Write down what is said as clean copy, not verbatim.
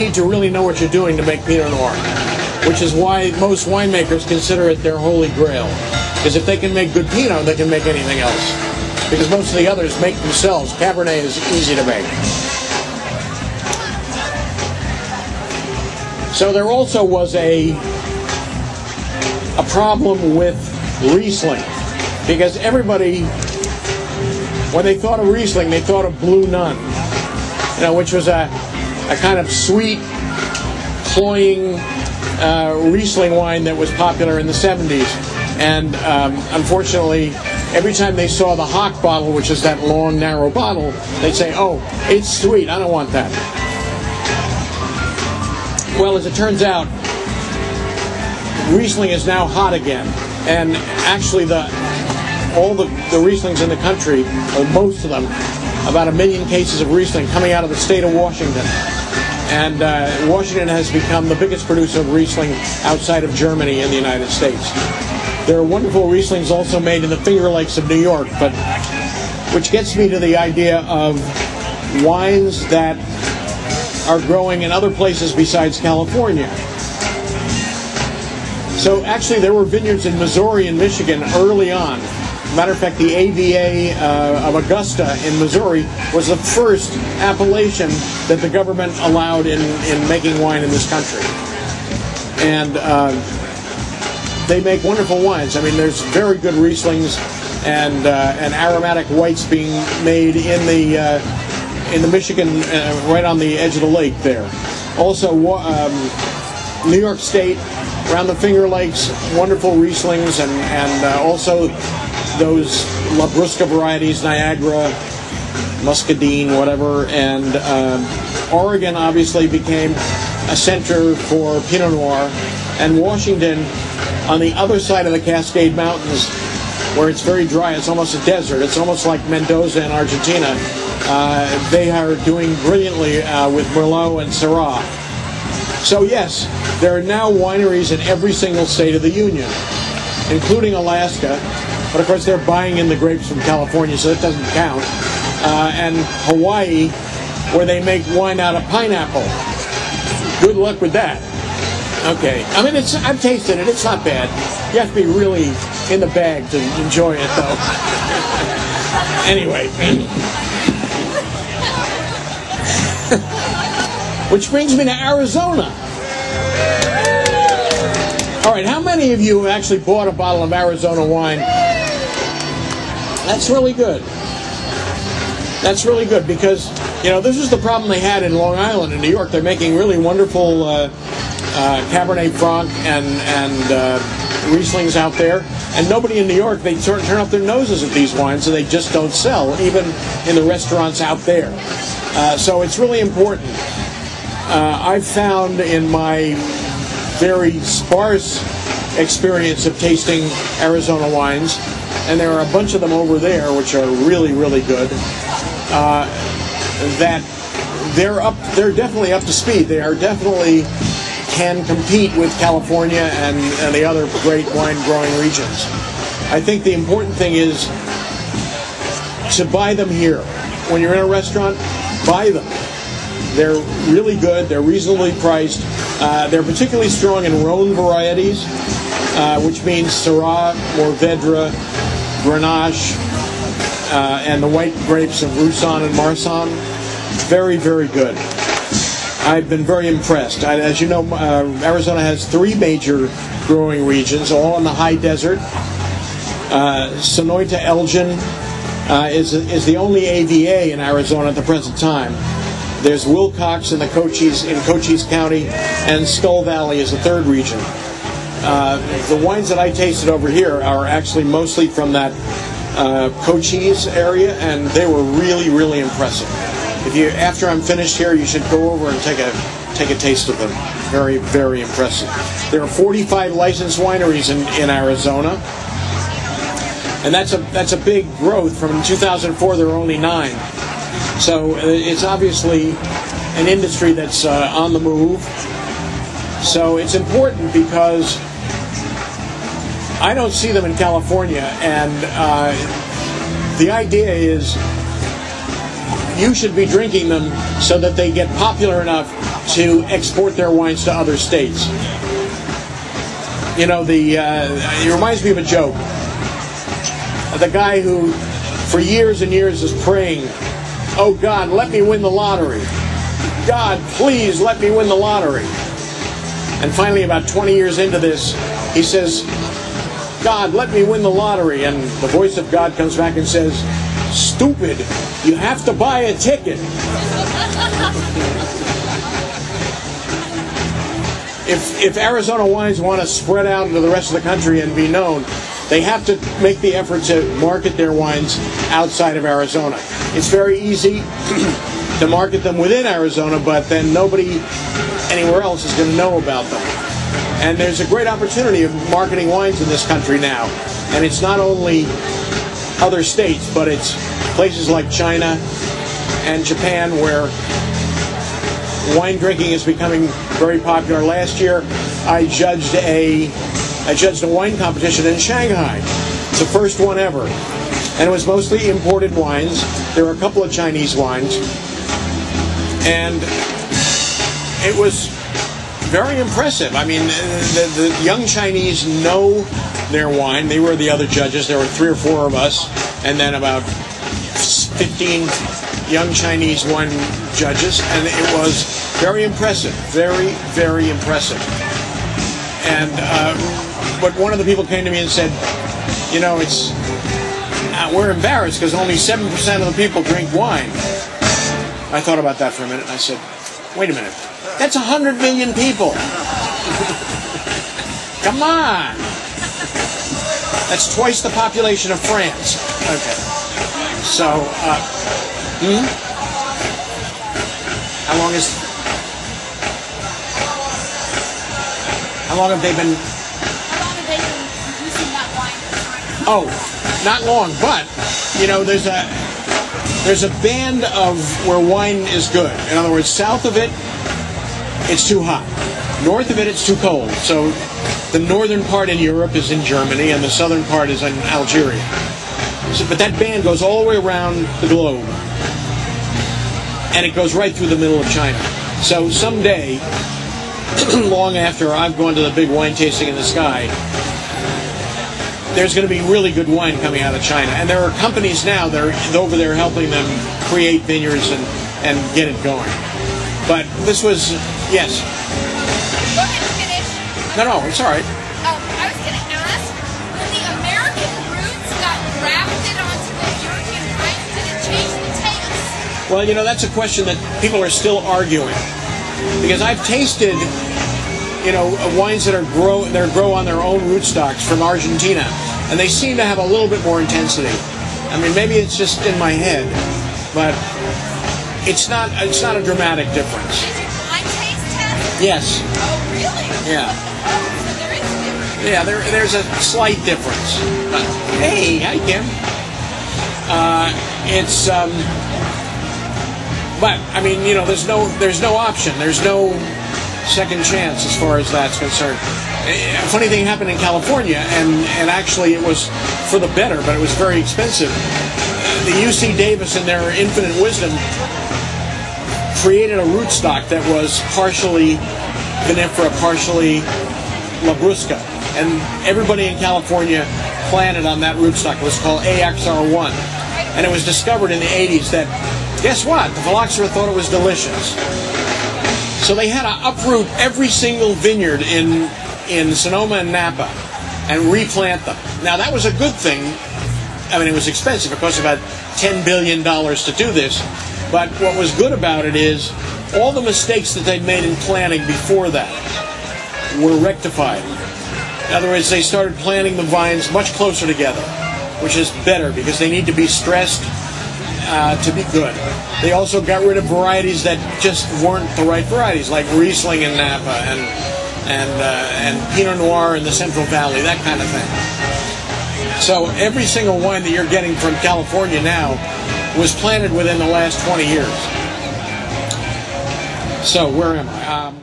need to really know what you're doing to make Pinot Noir, which is why most winemakers consider it their holy grail. Because if they can make good Pinot, they can make anything else. Because most of the others make themselves. Cabernet is easy to make. So there also was a problem with Riesling, because everybody, when they thought of Riesling, they thought of Blue Nun, which was a kind of sweet, cloying Riesling wine that was popular in the 70s. And unfortunately, every time they saw the Hock bottle, which is that long, narrow bottle, they'd say, "Oh, it's sweet, I don't want that." Well, as it turns out, Riesling is now hot again, and actually all the Rieslings in the country, or most of them, about 1 million cases of Riesling coming out of the state of Washington. And Washington has become the biggest producer of Riesling outside of Germany in the United States. There are wonderful Rieslings also made in the Finger Lakes of New York, but which gets me to the idea of wines that are growing in other places besides California. So actually there were vineyards in Missouri and Michigan early on. Matter of fact, the AVA of Augusta in Missouri was the first appellation that the government allowed in making wine in this country. And they make wonderful wines. I mean, there's very good Rieslings and aromatic whites being made in the Michigan, right on the edge of the lake there. Also, New York State, around the Finger Lakes, wonderful Rieslings, and also those Labrusca varieties, Niagara, Muscadine, whatever. And Oregon obviously became a center for Pinot Noir, and Washington, on the other side of the Cascade Mountains, where it's very dry, it's almost a desert, it's almost like Mendoza in Argentina. They are doing brilliantly with Merlot and Syrah. So yes, there are now wineries in every single state of the Union, including Alaska, but of course they're buying in the grapes from California, so that doesn't count. And Hawaii, where they make wine out of pineapple. Good luck with that. Okay, I mean, I've tasted it, it's not bad. You have to be really in the bag to enjoy it, though. Anyway. Which brings me to Arizona. All right, how many of you actually bought a bottle of Arizona wine? That's really good. That's really good because, this is the problem they had in Long Island in New York. They're making really wonderful Cabernet Franc and Rieslings out there. And nobody in New York, they sort of turn up their noses at these wines, and they just don't sell, even in the restaurants out there. So it's really important. I've found in my very sparse experience of tasting Arizona wines, and there are a bunch of them over there which are really, really good, that they're definitely up to speed. They are definitely can compete with California and the other great wine growing regions. I think the important thing is to buy them here. When you're in a restaurant, buy them. They're really good. They're reasonably priced. They're particularly strong in Rhone varieties, which means Syrah, Mourvedre, Grenache, and the white grapes of Roussanne and Marsanne. Very, very good. I've been very impressed. As you know, Arizona has 3 major growing regions, all in the high desert. Sonoyta Elgin is the only AVA in Arizona at the present time. There's Wilcox in Cochise County, and Skull Valley is the 3rd region. The wines that I tasted over here are actually mostly from that Cochise area, and they were really, really impressive. After I'm finished here, you should go over and take a taste of them. Very, very impressive. There are 45 licensed wineries in Arizona, and that's a big growth. From 2004, there were only 9. So it's obviously an industry that's on the move. So it's important because I don't see them in California, and the idea is you should be drinking them so that they get popular enough to export their wines to other states. You know, it reminds me of a joke. The guy who, for years and years, is praying, "Oh God, let me win the lottery. God, please let me win the lottery." And finally, about 20 years into this, he says, "God, let me win the lottery." And the voice of God comes back and says, "Stupid, you have to buy a ticket." If Arizona wines want to spread out into the rest of the country and be known, they have to make the effort to market their wines outside of Arizona. It's very easy to market them within Arizona, but then nobody anywhere else is going to know about them. And there's a great opportunity of marketing wines in this country now. And it's not only other states, but it's places like China and Japan where wine drinking is becoming very popular. Last year, I judged a wine competition in Shanghai. It's the first one ever. And it was mostly imported wines. There were a couple of Chinese wines. And it was very impressive. I mean, the young Chinese know their wine. They were the other judges. There were 3 or 4 of us, and then about 15 young Chinese wine judges, and it was very impressive. Very, very impressive. And but one of the people came to me and said, "You know, we're embarrassed because only 7% of the people drink wine." I thought about that for a minute, and I said, "Wait a minute. That's 100 million people. Come on. That's twice the population of France." Okay. So, how long have they been producing that wine? Oh, not long, but, you know, there's a band of where wine is good. In other words, south of it, it's too hot. North of it, it's too cold. So the northern part in Europe is in Germany, and the southern part is in Algeria. So, but that band goes all the way around the globe, and it goes right through the middle of China. So someday, long after I've gone to the big wine tasting in the sky, there's going to be really good wine coming out of China. And there are companies now that are over there helping them create vineyards and get it going. But this was, yes. Go ahead and finish. No, it's all right. I was going to ask, when the American roots got grafted onto the European wines, did it change the taste? Well, you know, that's a question that people are still arguing. Because I've tasted, you know, wines that grow on their own rootstocks from Argentina, and they seem to have a little bit more intensity. I mean, maybe it's just in my head, but it's not a dramatic difference. Did your blind taste test? Yes. Oh, really? Yeah. Oh, so there is a difference. Yeah, there's a slight difference. Hey, hi Kim. But I mean, you know, there's no option. There's no second chance as far as that's concerned. A funny thing happened in California, and actually it was for the better, but it was very expensive. The UC Davis, in their infinite wisdom, created a rootstock that was partially vinifera, partially Labrusca, and everybody in California planted on that rootstock. It was called AXR1, and it was discovered in the 80s that, guess what? The phylloxera thought it was delicious. So they had to uproot every single vineyard in Sonoma and Napa and replant them. Now, that was a good thing. I mean, it was expensive. It cost about $10 billion to do this. But what was good about it is all the mistakes that they'd made in planting before that were rectified. In other words, they started planting the vines much closer together, which is better because they need to be stressed to be good. They also got rid of varieties that just weren't the right varieties, like Riesling in Napa and Pinot Noir in the Central Valley, that kind of thing. So every single wine that you're getting from California now was planted within the last 20 years. So where am I?